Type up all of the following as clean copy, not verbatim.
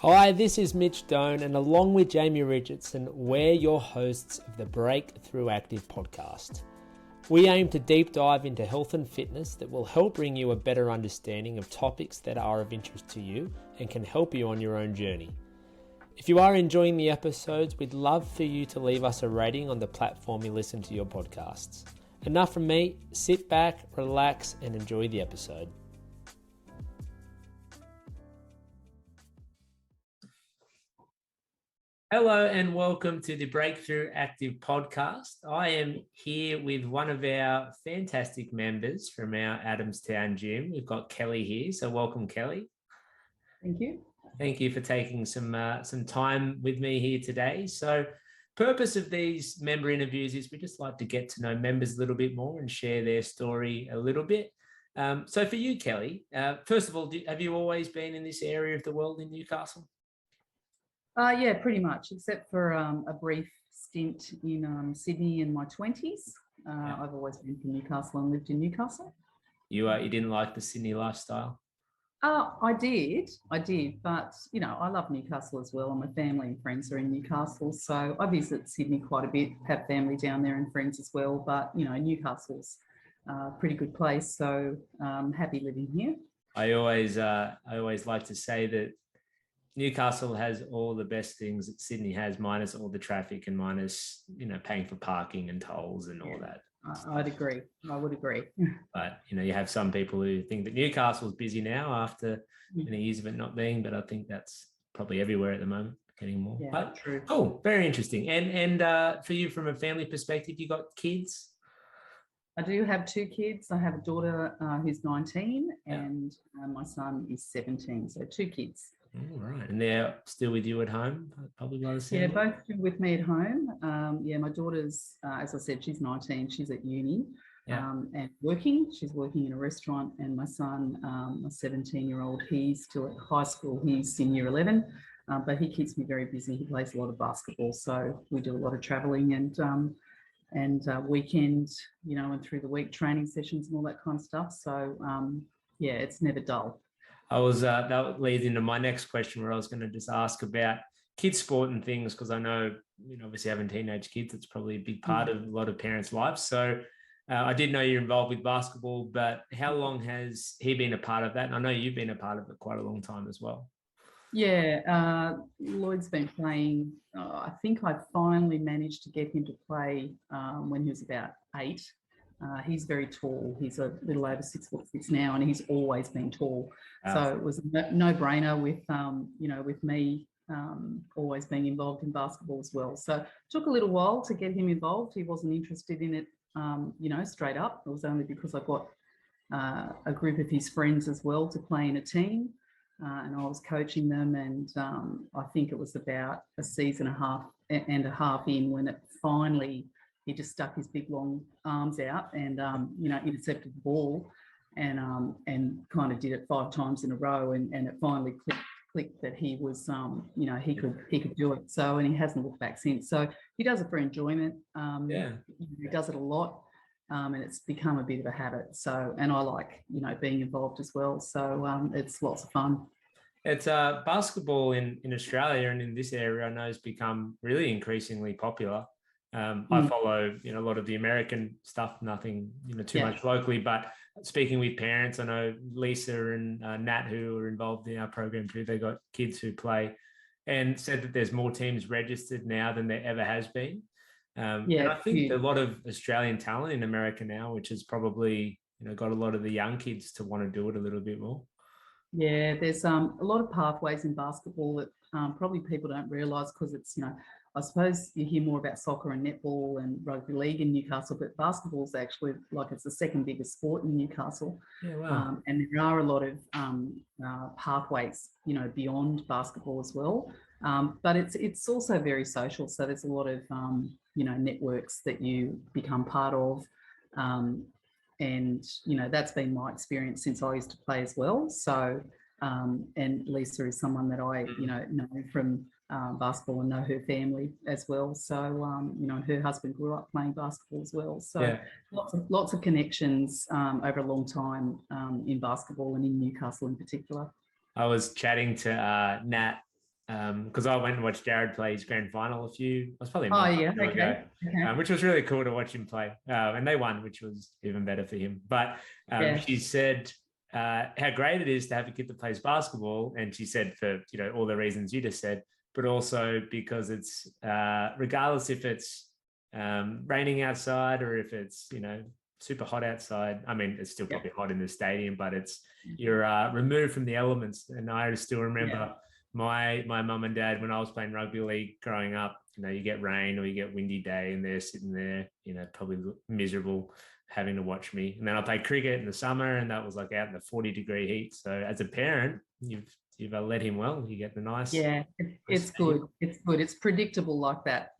Hi, this is Mitch Doan, and along with Jamie Richardson, we're your hosts of the Break-Thru Active podcast. We aim to deep dive into health and fitness that will help bring you a better understanding of topics that are of interest to you and can help you on your own journey. If you are enjoying the episodes, we'd love for you to leave us a rating on the platform you listen to your podcasts. Enough from me, sit back, relax, and enjoy the episode. Hello and welcome to the Break-Thru Active podcast. I am here with one of our fantastic members from our Adamstown gym. We've got Kelly here, so welcome, Kelly. Thank you. Thank you for taking some time with me here today. So, purpose of these member interviews is we just like to get to know members a little bit more and share their story a little bit. So, for you, Kelly, first of all, have you always been in this area of the world in Newcastle? Yeah, pretty much, except for a brief stint in Sydney in my 20s. I've always been from Newcastle and lived in Newcastle. You didn't like the Sydney lifestyle? I did, but I love Newcastle as well. My family and friends are in Newcastle, so I visit Sydney quite a bit, have family down there and friends as well. But Newcastle's a pretty good place, so I'm happy living here. I always like to say that Newcastle has all the best things that Sydney has, minus all the traffic and minus, paying for parking and tolls and all that. I'd agree. I would agree. But, you have some people who think that Newcastle's busy now after many years of it not being, but I think that's probably everywhere at the moment, getting more. Yeah, but true. Oh, very interesting. And for you, from a family perspective, you got kids? I do have two kids. I have a daughter who's 19 and my son is 17. So two kids. All right. And they're still with you at home, probably by the same. Yeah, both with me at home. My daughter's, as I said, she's 19. She's at uni and working. She's working in a restaurant. And my son, my 17-year-old, he's still at high school. He's in year 11, but he keeps me very busy. He plays a lot of basketball. So we do a lot of traveling and weekend, and through the week training sessions and all that kind of stuff. So, it's never dull. That leads into my next question, where I was going to just ask about kids' sport and things, because I know, obviously having teenage kids, it's probably a big part of a lot of parents' lives. So I did know you're involved with basketball, but how long has he been a part of that? And I know you've been a part of it quite a long time as well. Yeah, Lloyd's been playing. I think I finally managed to get him to play when he was about 8. He's very tall. He's a little over 6'6" now, and he's always been tall. So it was a no-brainer with me always being involved in basketball as well. So it took a little while to get him involved. He wasn't interested in it, straight up. It was only because I got a group of his friends as well to play in a team, and I was coaching them. And I think it was about a season and a half in when it finally. He just stuck his big long arms out and intercepted the ball and kind of did it 5 times in a row, and it finally clicked that he was he could do it. So, and he hasn't looked back since. So he does it for enjoyment. He does it a lot, and it's become a bit of a habit. So, and I like being involved as well. So it's lots of fun. It's basketball in Australia and in this area, I know, has become really increasingly popular. I follow, a lot of the American stuff, nothing, too much locally, but speaking with parents, I know Lisa and Nat, who are involved in our program too, they got kids who play, and said that there's more teams registered now than there ever has been. And I think a lot of Australian talent in America now, which has probably, got a lot of the young kids to want to do it a little bit more. Yeah, there's a lot of pathways in basketball that probably people don't realise, because it's, I suppose you hear more about soccer and netball and rugby league in Newcastle, but basketball is actually it's the second biggest sport in Newcastle. Yeah, wow. And there are a lot of pathways, beyond basketball as well. But it's also very social. So there's a lot of, networks that you become part of. And, that's been my experience since I used to play as well. So, and Lisa is someone that I, know from basketball and know her family as well. So, her husband grew up playing basketball as well. So lots of connections over a long time in basketball and in Newcastle in particular. I was chatting to Nat because I went and watched Jared play his grand final it was probably a Oh, month yeah. or two Okay. ago, which was really cool to watch him play. And they won, which was even better for him. But she said how great it is to have a kid that plays basketball. And she said for, all the reasons you just said, but also because it's regardless if it's raining outside or if it's, super hot outside. I mean, it's still probably hot in the stadium, but you're removed from the elements. And I still remember my mum and dad, when I was playing rugby league growing up, you get rain or you get windy day and they're sitting there, probably miserable having to watch me. And then I played cricket in the summer and that was like out in the 40-degree heat. So as a parent, you've led him well. You get the nice. Yeah, it's good. It's good. It's predictable like that.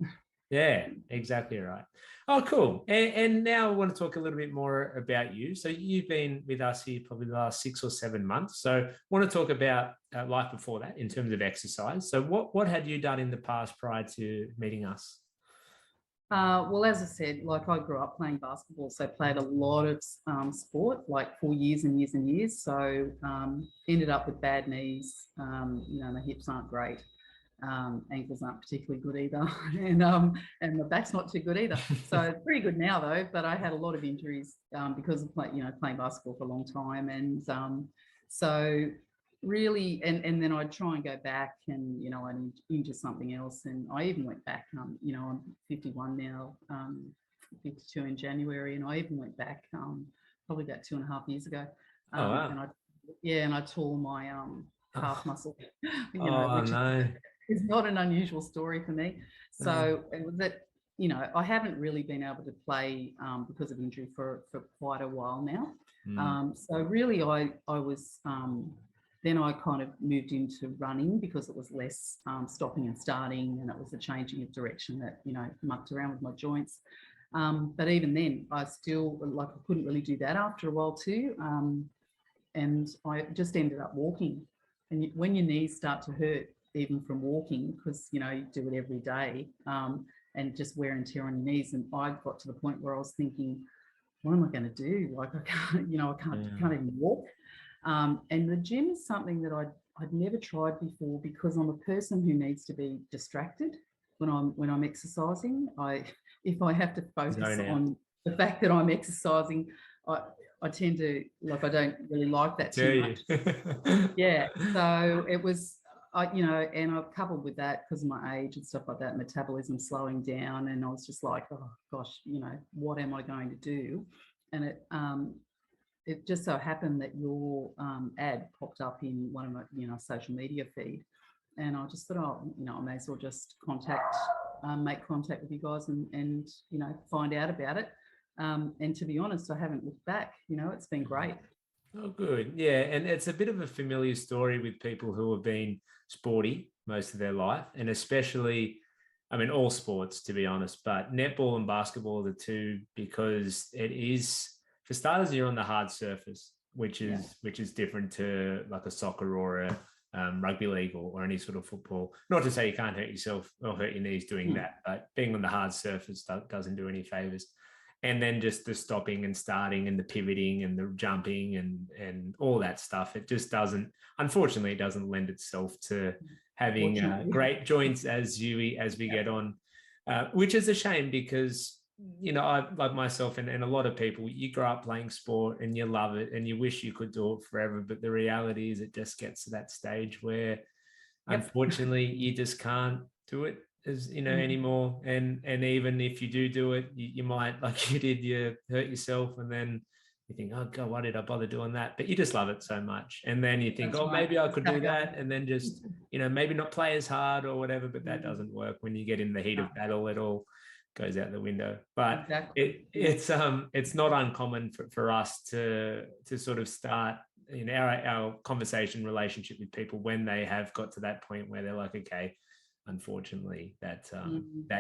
Yeah, exactly right. Oh, cool. And now I want to talk a little bit more about you. So you've been with us here probably the last 6 or 7 months. So I want to talk about life before that in terms of exercise. So what had you done in the past prior to meeting us? Well, as I said, like I grew up playing basketball, so played a lot of sport, like for years and years and years. So ended up with bad knees. My hips aren't great. Ankles aren't particularly good either, and the back's not too good either. So pretty good now though. But I had a lot of injuries because of playing basketball for a long time, and so really, and then I'd try and go back, and I'd injure something else, and I even went back. I'm 51 now, 52 in January, and I even went back probably about 2.5 years ago. Oh wow! And I tore my calf muscle. Which no. It's not an unusual story for me. So it was that, I haven't really been able to play because of injury for quite a while now. So really I was, then I kind of moved into running because it was less stopping and starting, and it was a changing of direction that, mucked around with my joints. But even then I still, I couldn't really do that after a while too. And I just ended up walking. And when your knees start to hurt, even from walking, because you do it every day, and just wear and tear on your knees. And I got to the point where I was thinking, what am I going to do? Like I can't, can't even walk. And the gym is something that I'd never tried before, because I'm a person who needs to be distracted when I'm exercising. If I have to focus on the fact that I'm exercising, I tend to, I don't really like that too much. Yeah. So it was, and I've coupled with that, because of my age and stuff like that, metabolism slowing down, and I was just like, oh gosh, what am I going to do? And it just so happened that your ad popped up in one of my social media feed, and I just thought, I may as well just make contact with you guys and find out about it. And to be honest, I haven't looked back. It's been great. Oh, good. Yeah. And it's a bit of a familiar story with people who have been sporty most of their life, and especially, all sports, to be honest, but netball and basketball are the two, because it is, for starters, you're on the hard surface, which is different to like a soccer or a rugby league or any sort of football. Not to say you can't hurt yourself or hurt your knees doing that, but being on the hard surface doesn't do any favors. And then just the stopping and starting and the pivoting and the jumping and all that stuff, it just doesn't, unfortunately, it doesn't lend itself to having great joints as we get on, which is a shame, because, I, like myself and a lot of people, you grow up playing sport and you love it and you wish you could do it forever. But the reality is it just gets to that stage where, unfortunately, you just can't do it anymore. And even if you do it, you might, like you did, you hurt yourself, and then you think, oh God, why did I bother doing that? But you just love it so much. And then you think, maybe I could do that. And then just, maybe not play as hard or whatever, but that doesn't work. When you get in the heat of battle, it all goes out the window. But it's not uncommon for us to sort of start our conversation relationship with people when they have got to that point where they're like, okay, unfortunately, that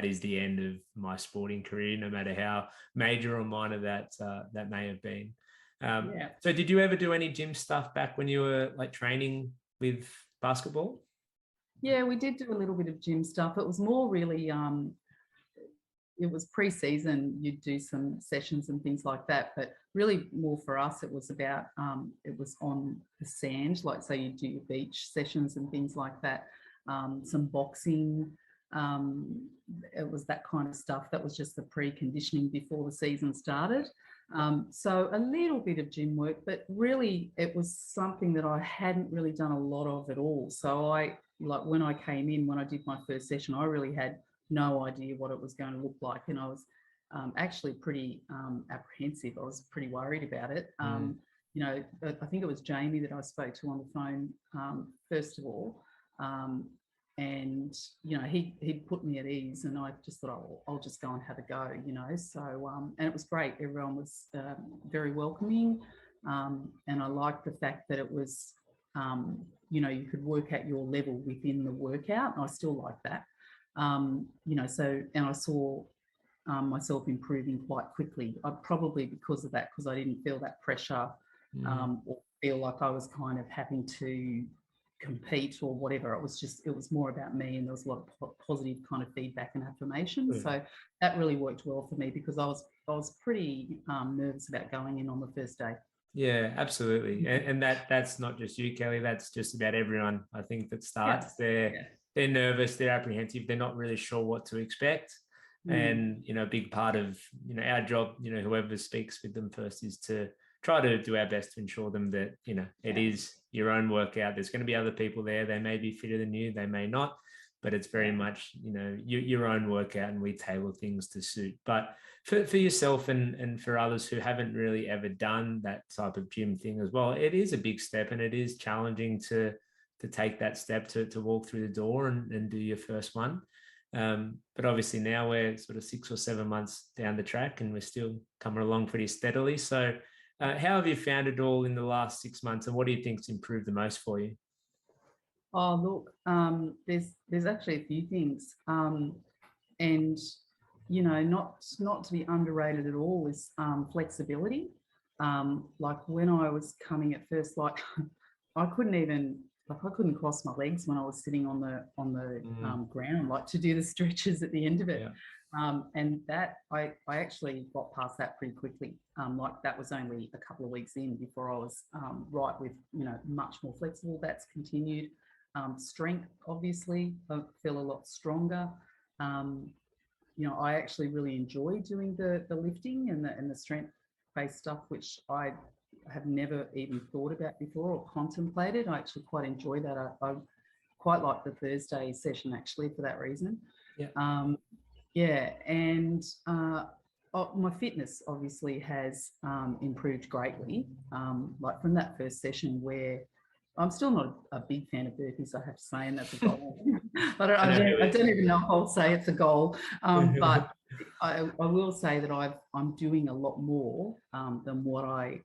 is the end of my sporting career, no matter how major or minor that may have been. So did you ever do any gym stuff back when you were like training with basketball? Yeah, we did do a little bit of gym stuff. It was more really, it was pre-season, you'd do some sessions and things like that, but really more for us, it was about, it was on the sand, like so you do your beach sessions and things like that. some boxing. It was that kind of stuff. That was just the preconditioning before the season started. So a little bit of gym work, but really it was something that I hadn't really done a lot of at all. So when I came in, when I did my first session, I really had no idea what it was going to look like. And I was actually pretty apprehensive. I was pretty worried about it. You know, I think it was Jamie that I spoke to on the phone, first of all. And, you know, he put me at ease, and I just thought, oh, I'll just go and have a go, you know. So, and it was great. Everyone was very welcoming. And I liked the fact that it was, you know, you could work at your level within the workout. And I still like that. You know, so, and I saw myself improving quite quickly. Probably because of that, because I didn't feel that pressure or feel like I was kind of having to compete or whatever. It was more about me, and there was a lot of positive kind of feedback and affirmation. So that really worked well for me, because I was pretty nervous about going in on the first day. Yeah, absolutely. And that's not just you, Kelly, that's just about everyone, I think, that starts. They're nervous, they're apprehensive, they're not really sure what to expect. And, you know, a big part of, you know, our job, you know, whoever speaks with them first, is to try to do our best to ensure them that, you know, it is your own workout. There's going to be other people there. They may be fitter than you, they may not, but it's very much, you know, your own workout, and we tailor things to suit. But for yourself and for others who haven't really ever done that type of gym thing as well, it is a big step, and it is challenging to take that step to walk through the door and do your first one. But obviously now we're sort of 6 or 7 months down the track, and we're still coming along pretty steadily. So how have you found it all in the last 6 months, and what do you think's improved the most for you? Oh, look, there's actually a few things, and, you know, not to be underrated at all is flexibility. Like when I was coming at first, like I couldn't cross my legs when I was sitting on the ground, like to do the stretches at the end of it. And that I actually got past that pretty quickly. Like that was only a couple of weeks in before I was right with, you know, much more flexible. That's continued. Strength, obviously, I feel a lot stronger. You know, I actually really enjoy doing the lifting and the strength-based stuff, which I have never even thought about before or contemplated. I actually quite enjoy that. I quite like the Thursday session, actually, for that reason. And my fitness obviously has improved greatly. Like from that first session, where I'm still not a big fan of burpees, I have to say, and that's a goal. I don't even know if I'll say it's a goal, but I will say that I'm doing a lot more than what I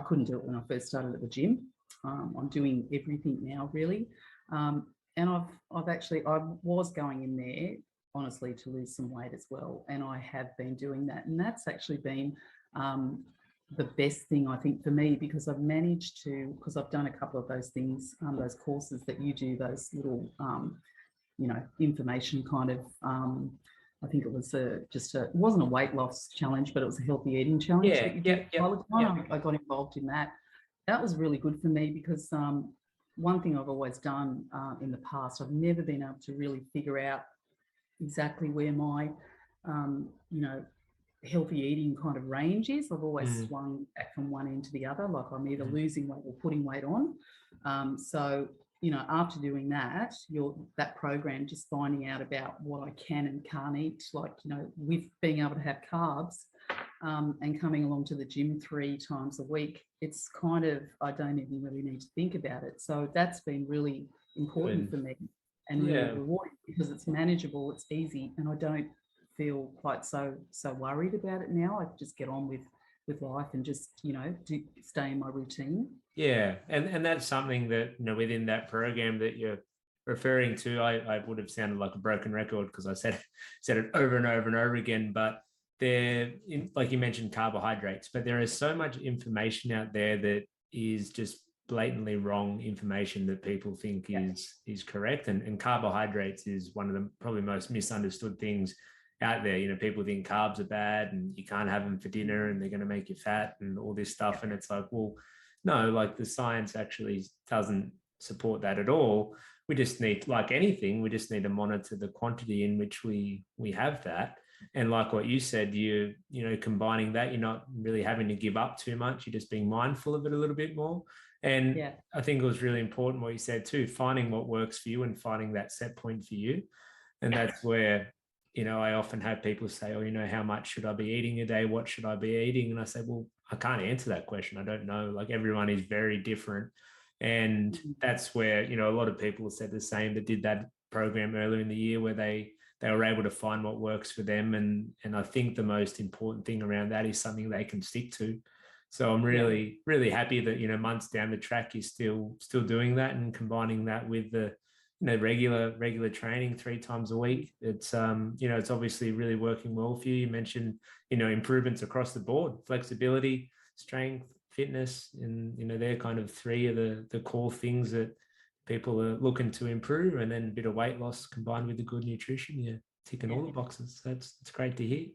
couldn't do it when I first started at the gym. I'm doing everything now, really, and I was going in there honestly to lose some weight as well, and I have been doing that, and that's actually been the best thing, I think, for me, because I've managed to, because I've done a couple of those things, those courses that you do, those little, you know, information kind of, I think it was it wasn't a weight loss challenge, but it was a healthy eating challenge that you did all the time. I got involved in that. That was really good for me, because one thing I've always done in the past, I've never been able to really figure out exactly where my, you know, healthy eating kind of range is. I've always swung back from one end to the other, like I'm either losing weight or putting weight on. So, you know, after doing that, that program, just finding out about what I can and can't eat, like, you know, with being able to have carbs and coming along to the gym 3 times a week, it's kind of, I don't even really need to think about it. So that's been really important for me, and really rewarding, because it's manageable, it's easy, and I don't feel quite so worried about it now. I just get on with life and just, you know, stay in my routine. And that's something that, you know, within that program that you're referring to, I would have sounded like a broken record, because I said it over and over and over again, but like you mentioned, carbohydrates, but there is so much information out there that is just blatantly wrong information that people think is correct, and carbohydrates is one of the probably most misunderstood things out there. You know, people think carbs are bad and you can't have them for dinner and they're going to make you fat and all this stuff. And it's like, well, no, like the science actually doesn't support that at all. We just need, like anything, we just need to monitor the quantity in which we have that. And like what you said, you know, combining that, you're not really having to give up too much. You're just being mindful of it a little bit more. And I think it was really important what you said too, finding what works for you and finding that set point for you. And that's where, you know, I often have people say, oh, you know, how much should I be eating a day? What should I be eating? And I say, well, I can't answer that question. I don't know. Like, everyone is very different. And that's where, you know, a lot of people said the same that did that program earlier in the year, where they were able to find what works for them. And I think the most important thing around that is something they can stick to. So I'm really, really happy that, you know, months down the track, you're still doing that and combining that with the, you know, regular training 3 times a week. It's, you know, it's obviously really working well for you. You mentioned, you know, improvements across the board, flexibility, strength, fitness, and, you know, they're kind of 3 of the core things that people are looking to improve. And then a bit of weight loss combined with the good nutrition, you're ticking all the boxes. That's great to hear.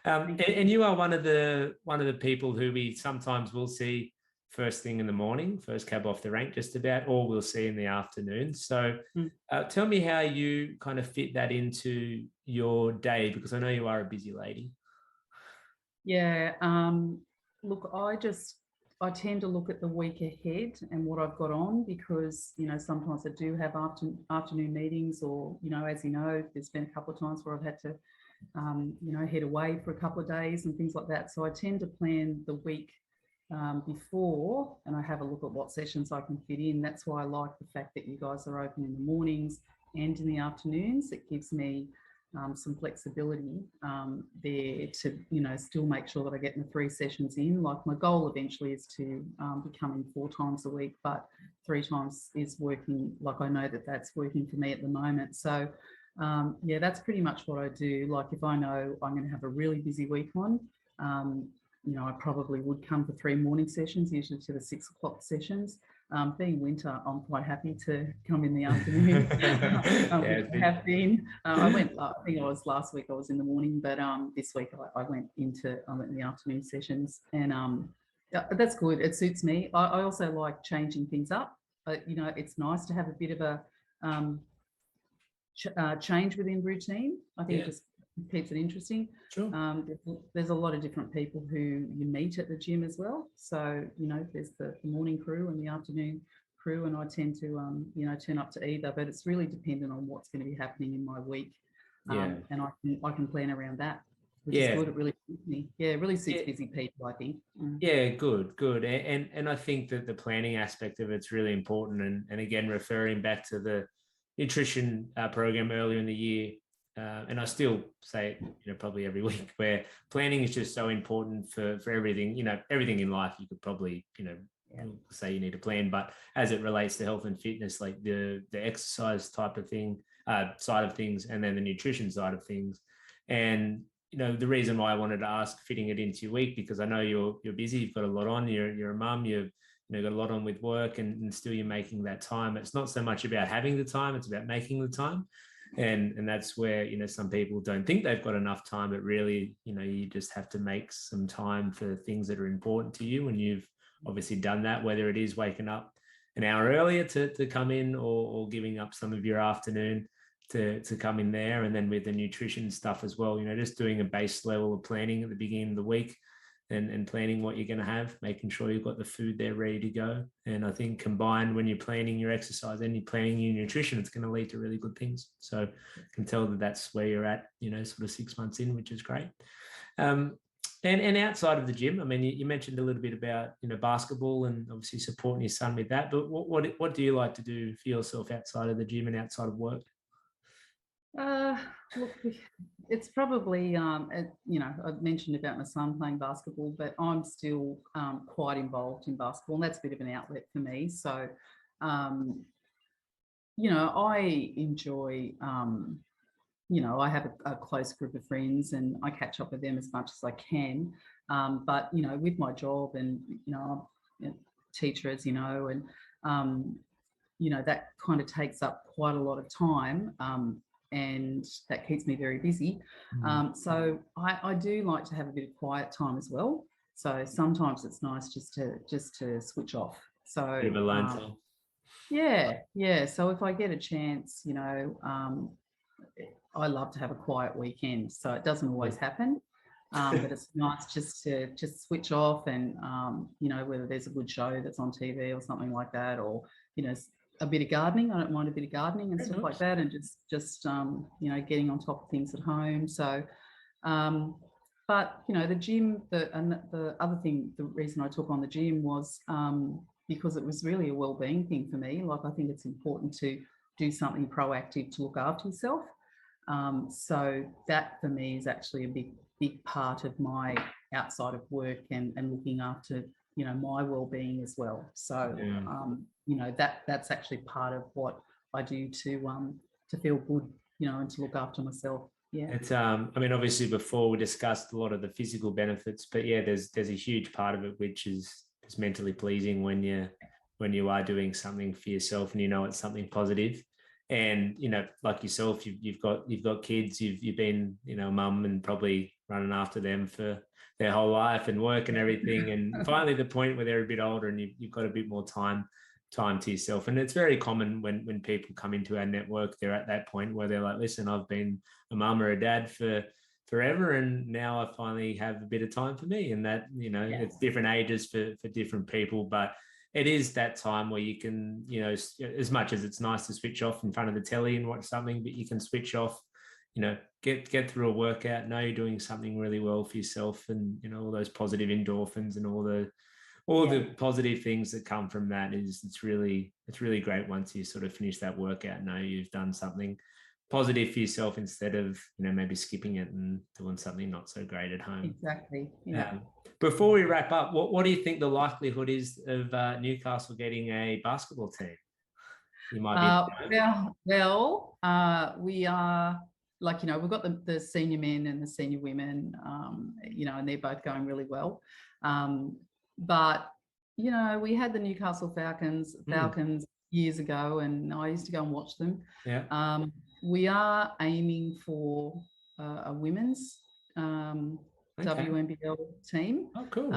And you are one of the people who we sometimes will see first thing in the morning, first cab off the rank just about, or we'll see in the afternoon. So tell me how you kind of fit that into your day, because I know you are a busy lady. Yeah. Look, I tend to look at the week ahead and what I've got on, because, you know, sometimes I do have afternoon meetings, or, you know, as you know, there's been a couple of times where I've had to, you know, head away for a couple of days and things like that. So I tend to plan the week before, and I have a look at what sessions I can fit in. That's why I like the fact that you guys are open in the mornings and in the afternoons. It gives me some flexibility there to, you know, still make sure that I get my 3 sessions in. Like, my goal eventually is to be coming 4 times a week, but 3 times is working. Like, I know that that's working for me at the moment. So yeah, that's pretty much what I do. Like, if I know I'm going to have a really busy week on, you know, I probably would come for 3 morning sessions, usually to the 6 o'clock sessions. Being winter, I'm quite happy to come in the afternoon. I have been. I think I was last week, I was in the morning, but this week I went in the afternoon sessions, and that's good. It suits me. I also like changing things up. You know, it's nice to have a bit of a change within routine. I think it just keeps it interesting. Sure. There's a lot of different people who you meet at the gym as well. So, you know, there's the morning crew and the afternoon crew, and I tend to, you know, turn up to either, but it's really dependent on what's going to be happening in my week. And I can plan around that, which is good. It really suits me. Yeah, it really suits busy people, I think. Yeah, good. And I think that the planning aspect of it's really important. And again, referring back to the nutrition program earlier in the year, and I still say it, you know, probably every week, where planning is just so important for everything. You know, everything in life you could probably, you know, say you need a plan, but as it relates to health and fitness, like the exercise type of thing, side of things, and then the nutrition side of things. And, you know, the reason why I wanted to ask fitting it into your week, because I know you're busy, you've got a lot on, you're a mum, you've, you know, got a lot on with work, and still you're making that time. It's not so much about having the time, it's about making the time. And that's where, you know, some people don't think they've got enough time, but really, you know, you just have to make some time for things that are important to you. And you've obviously done that, whether it is waking up an hour earlier to come in, or giving up some of your afternoon to come in there. And then with the nutrition stuff as well, you know, just doing a base level of planning at the beginning of the week, and planning what you're going to have, making sure you've got the food there ready to go. And I think combined, when you're planning your exercise and you're planning your nutrition, it's going to lead to really good things. So I can tell that that's where you're at, you know, sort of 6 months in, which is great. And outside of the gym, I mean, you mentioned a little bit about, you know, basketball and obviously supporting your son with that, but what do you like to do for yourself outside of the gym and outside of work? Look, it's probably, you know, I've mentioned about my son playing basketball, but I'm still quite involved in basketball, and that's a bit of an outlet for me. So, you know, I enjoy, you know, I have a close group of friends, and I catch up with them as much as I can. But, you know, with my job, and, you know, I'm a teacher, as you know, and, you know, that kind of takes up quite a lot of time. And that keeps me very busy. So I do like to have a bit of quiet time as well. So sometimes it's nice just to switch off. So bit of alone time. Yeah. So if I get a chance, I love to have a quiet weekend. So it doesn't always happen. But it's nice just to switch off and, whether there's a good show that's on TV or something like that, or, a bit of gardening. I don't mind a bit of gardening and stuff like that, and just getting on top of things at home. So, but, the gym, the other thing, the reason I took on the gym was because it was really a well-being thing for me. Like, I think it's important to do something proactive to look after yourself. So that for me is actually a big part of my outside of work and looking after, my well-being as well. So, that's actually part of what I do to feel good, and to look after myself. Yeah. It's I mean, obviously before we discussed a lot of the physical benefits, but yeah, there's a huge part of it which is mentally pleasing when you are doing something for yourself and it's something positive. And like yourself, you've got kids, you've been mum and probably running after them for their whole life and work and everything, and finally the point where they're a bit older and you've got a bit more time to yourself. And it's very common when people come into our network, they're at that point where they're like, listen, I've been a mum or a dad for forever, and now I finally have a bit of time for me. And that it's different ages for different people, but it is that time where you can, as much as it's nice to switch off in front of the telly and watch something, but you can switch off, get through a workout, know you're doing something really well for yourself, and all those positive endorphins and all the positive things that come from that. It's really great once you sort of finish that workout, know you've done something positive for yourself instead of maybe skipping it and doing something not so great at home. Exactly. Yeah. Before we wrap up, what do you think the likelihood is of Newcastle getting a basketball team? You might be. We are, like, we've got the senior men and the senior women, and they're both going really well. But we had the Newcastle Falcons years ago, and I used to go and watch them. Yeah. We are aiming for a women's WNBL team. Oh, cool.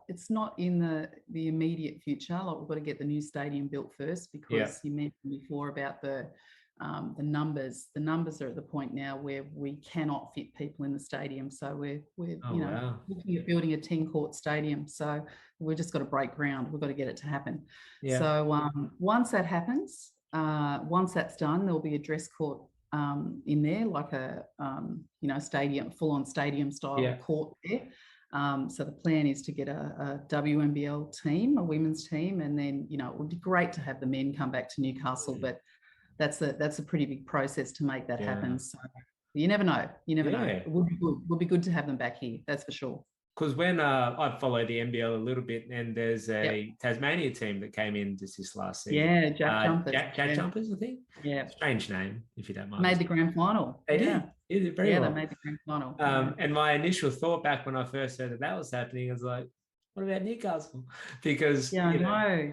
It's not in the immediate future. Like, we've got to get the new stadium built first, because you mentioned before about the numbers. The numbers are at the point now where we cannot fit people in the stadium. So we're looking at building a 10-court stadium. So we've just got to break ground. We've got to get it to happen. Yeah. So once that happens, once that's done, there'll be a dress court in there, like a stadium, full-on stadium style court there. So the plan is to get a WNBL team, a women's team, and then it would be great to have the men come back to Newcastle, but that's a pretty big process to make that happen. So you never know. Know. It would be good. It would be good to have them back here. That's for sure. Because when I follow the NBL a little bit, and there's a Tasmania team that came in just this last season. Yeah, Jack Jumpers. Jack Jumpers, I think. Yeah. Strange name, if you don't mind. Made the grand final. They did. They did very well. They made the grand final. And my initial thought back when I first heard that was happening, I was like, what about Newcastle? Because I know.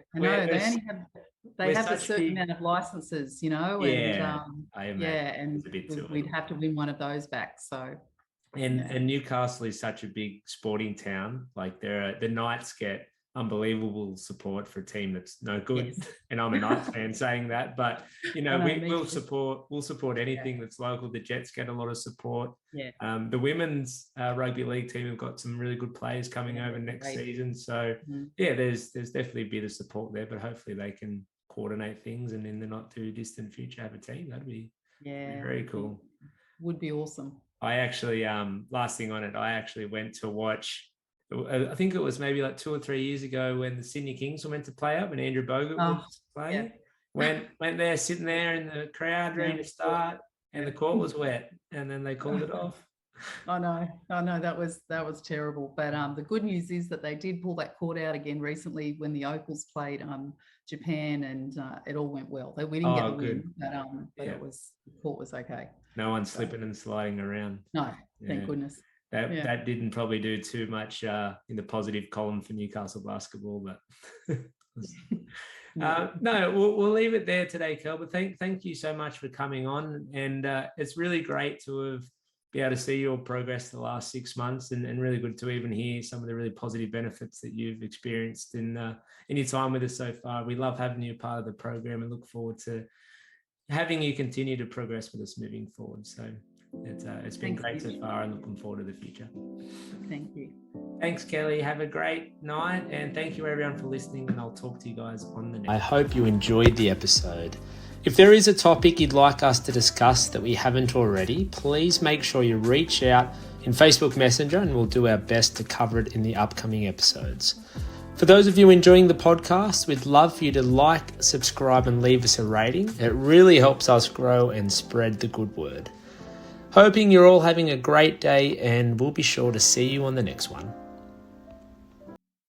They have a certain amount of licenses, and we'd have to win one of those back. So. And Newcastle is such a big sporting town. Like, the Knights get unbelievable support for a team that's no good. Yes. And I'm a Knights fan saying that, but we'll support anything that's local. The Jets get a lot of support. Yeah. The women's rugby league team have got some really good players coming over next season. So there's definitely a bit of support there, but hopefully they can coordinate things, and in the not too distant future have a team. That'd be very cool. Would be awesome. I actually, last thing on it, I actually went to watch, I think it was maybe like 2 or 3 years ago when the Sydney Kings were meant to play up and Andrew Bogut was playing. Yeah. Went there, sitting there in the crowd ready to start, and the court was wet, and then they called it off. I know, that was terrible. But the good news is that they did pull that court out again recently when the Opals played Japan, and it all went well. We didn't get the win, but the court was okay. No one slipping and sliding around. No, thank goodness. That didn't probably do too much in the positive column for Newcastle basketball, but no, we'll leave it there today, Kel. But thank you so much for coming on, and it's really great to have be able to see your progress the last 6 months, and really good to even hear some of the really positive benefits that you've experienced in your time with us so far. We love having you part of the program and look forward to having you continue to progress with us moving forward. So it's been great so far, and looking forward to the future. Thank you. Thanks, Kelly. Have a great night, and thank you everyone for listening, and I'll talk to you guys on the next. I hope you enjoyed the episode. If there is a topic you'd like us to discuss that we haven't already, please make sure you reach out in Facebook Messenger, and we'll do our best to cover it in the upcoming episodes. For those of you enjoying the podcast, we'd love for you to like, subscribe, and leave us a rating. It really helps us grow and spread the good word. Hoping you're all having a great day, and we'll be sure to see you on the next one.